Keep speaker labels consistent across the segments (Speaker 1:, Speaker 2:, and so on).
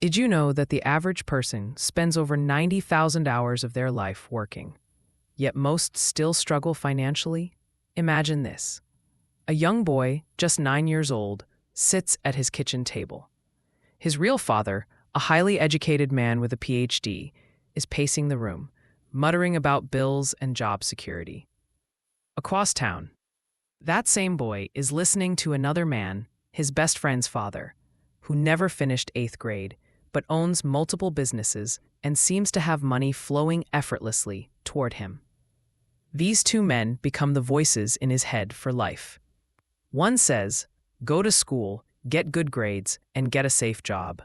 Speaker 1: Did you know that the average person spends over 90,000 hours of their life working, yet most still struggle financially? Imagine this. A young boy, just 9 years old, sits at his kitchen table. His real father, a highly educated man with a PhD, is pacing the room, muttering about bills and job security. Across town, that same boy is listening to another man, his best friend's father, who never finished 8th grade, but owns multiple businesses and seems to have money flowing effortlessly toward him. These two men become the voices in his head for life. One says, "Go to school, get good grades, and get a safe job."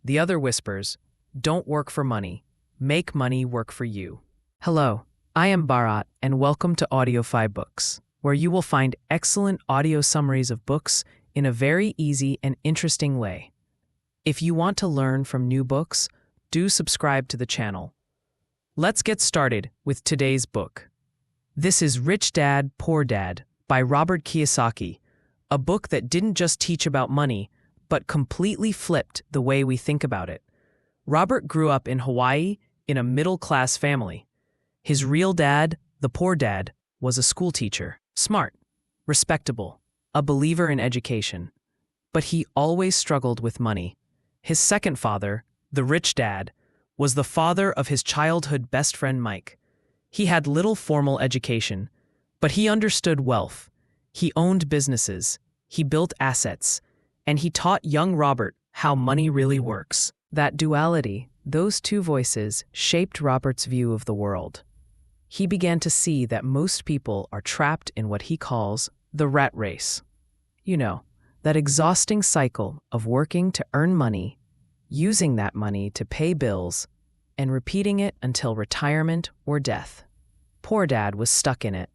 Speaker 1: The other whispers, "Don't work for money, make money work for you." Hello, I am Bharat, and welcome to Audiofybooks, where you will find excellent audio summaries of books in a very easy and interesting way. If you want to learn from new books, do subscribe to the channel. Let's get started with today's book. This is Rich Dad, Poor Dad by Robert Kiyosaki, a book that didn't just teach about money, but completely flipped the way we think about it. Robert grew up in Hawaii in a middle-class family. His real dad, the poor dad, was a schoolteacher, smart, respectable, a believer in education. But he always struggled with money. His second father, the rich dad, was the father of his childhood best friend Mike. He had little formal education, but he understood wealth. He owned businesses, he built assets, and he taught young Robert how money really works. That duality, those two voices, shaped Robert's view of the world. He began to see that most people are trapped in what he calls the rat race. You know, that exhausting cycle of working to earn money, using that money to pay bills, and repeating it until retirement or death. Poor Dad was stuck in it.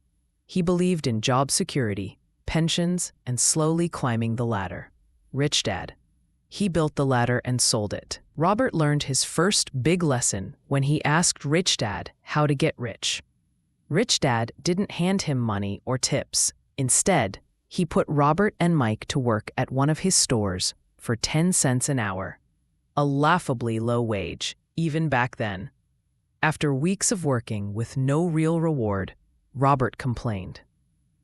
Speaker 1: He believed in job security, pensions, and slowly climbing the ladder. Rich Dad. He built the ladder and sold it. Robert learned his first big lesson when he asked Rich Dad how to get rich. Rich Dad didn't hand him money or tips. Instead, he put Robert and Mike to work at one of his stores for 10 cents an hour. A laughably low wage, even back then. After weeks of working with no real reward, Robert complained.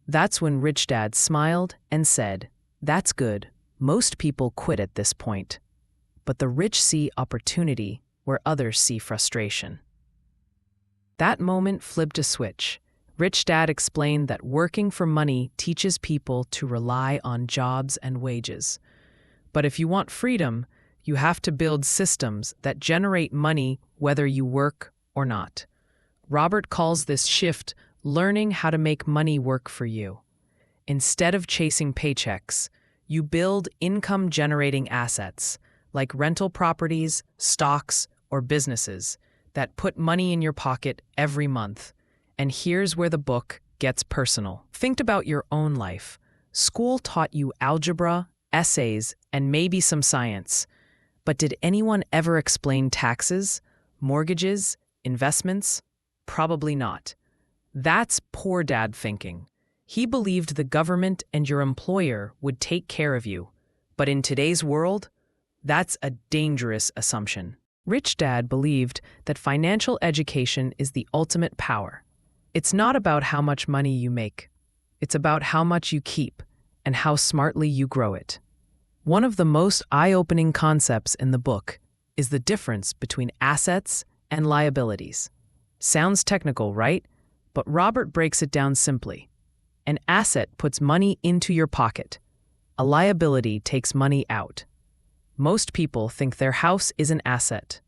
Speaker 1: That's when Rich Dad smiled and said, "That's good. Most people quit at this point. But the rich see opportunity where others see frustration." That moment flipped a switch. Rich Dad explained that working for money teaches people to rely on jobs and wages. But if you want freedom, you have to build systems that generate money whether you work or not. Robert calls this shift learning how to make money work for you. Instead of chasing paychecks, you build income-generating assets like rental properties, stocks, or businesses that put money in your pocket every month. And here's where the book gets personal. Think about your own life. School taught you algebra, essays, and maybe some science. But did anyone ever explain taxes, mortgages, investments? Probably not. That's poor dad thinking. He believed the government and your employer would take care of you. But in today's world, that's a dangerous assumption. Rich Dad believed that financial education is the ultimate power. It's not about how much money you make. It's about how much you keep and how smartly you grow it. One of the most eye-opening concepts in the book is the difference between assets and liabilities. Sounds technical, right? But Robert breaks it down simply. An asset puts money into your pocket. A liability takes money out. Most people think their house is an asset.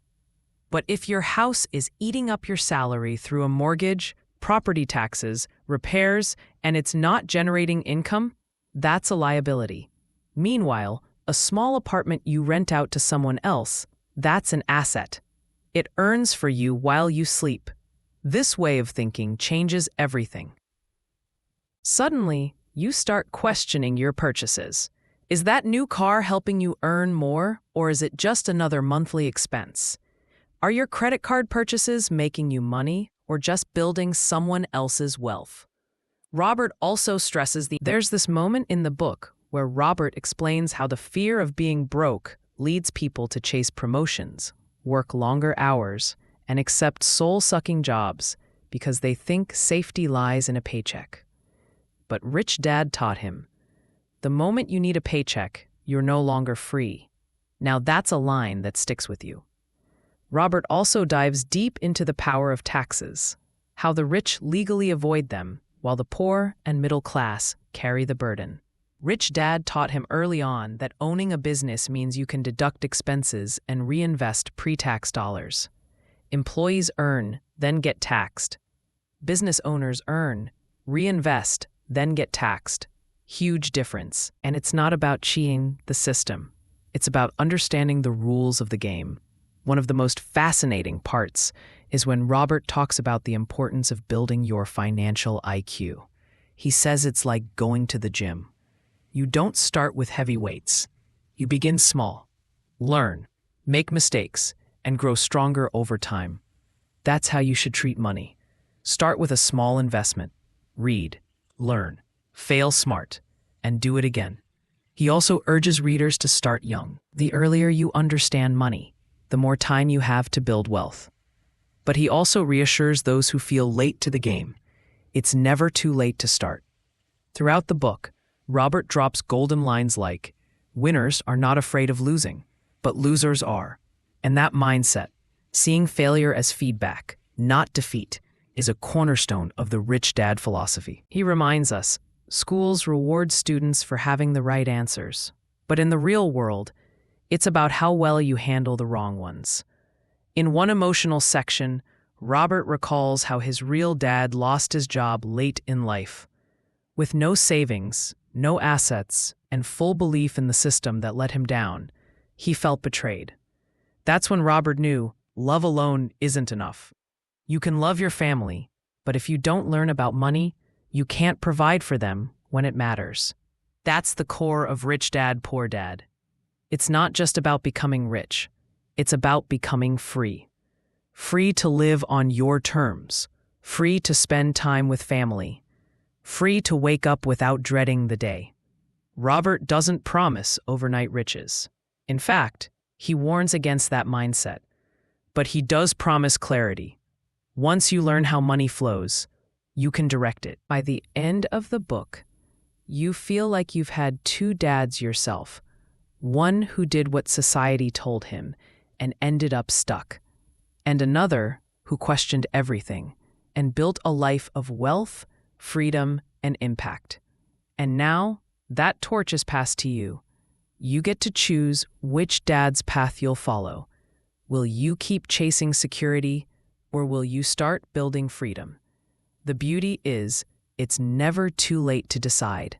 Speaker 1: But if your house is eating up your salary through a mortgage, property taxes, repairs, and it's not generating income, that's a liability. Meanwhile, a small apartment you rent out to someone else, that's an asset. It earns for you while you sleep. This way of thinking changes everything. Suddenly, you start questioning your purchases. Is that new car helping you earn more, or is it just another monthly expense? Are your credit card purchases making you money, or just building someone else's wealth? Robert also stresses there's this moment in the book where Robert explains how the fear of being broke leads people to chase promotions, work longer hours, and accept soul-sucking jobs because they think safety lies in a paycheck. But Rich Dad taught him, the moment you need a paycheck, you're no longer free. Now that's a line that sticks with you. Robert also dives deep into the power of taxes, how the rich legally avoid them, while the poor and middle class carry the burden. Rich Dad taught him early on that owning a business means you can deduct expenses and reinvest pre-tax dollars. Employees earn, then get taxed. Business owners earn, reinvest, then get taxed. Huge difference. And it's not about cheating the system. It's about understanding the rules of the game. One of the most fascinating parts is when Robert talks about the importance of building your financial IQ. He says it's like going to the gym. You don't start with heavy weights. You begin small, learn, make mistakes, and grow stronger over time. That's how you should treat money. Start with a small investment. Read, learn, fail smart, and do it again. He also urges readers to start young. The earlier you understand money, the more time you have to build wealth. But he also reassures those who feel late to the game. It's never too late to start. Throughout the book, Robert drops golden lines like, winners are not afraid of losing, but losers are. And that mindset, seeing failure as feedback, not defeat, is a cornerstone of the Rich Dad philosophy. He reminds us, schools reward students for having the right answers. But in the real world, it's about how well you handle the wrong ones. In one emotional section, Robert recalls how his real dad lost his job late in life. With no savings, no assets, and full belief in the system that let him down, he felt betrayed. That's when Robert knew love alone isn't enough. You can love your family, but if you don't learn about money, you can't provide for them when it matters. That's the core of Rich Dad, Poor Dad. It's not just about becoming rich. It's about becoming free. Free to live on your terms. Free to spend time with family. Free to wake up without dreading the day. Robert doesn't promise overnight riches. In fact, he warns against that mindset. But he does promise clarity. Once you learn how money flows, you can direct it. By the end of the book, you feel like you've had two dads yourself. One who did what society told him and ended up stuck, and another who questioned everything and built a life of wealth, freedom, and impact. And now, that torch is passed to you. You get to choose which dad's path you'll follow. Will you keep chasing security, or will you start building freedom? The beauty is, it's never too late to decide.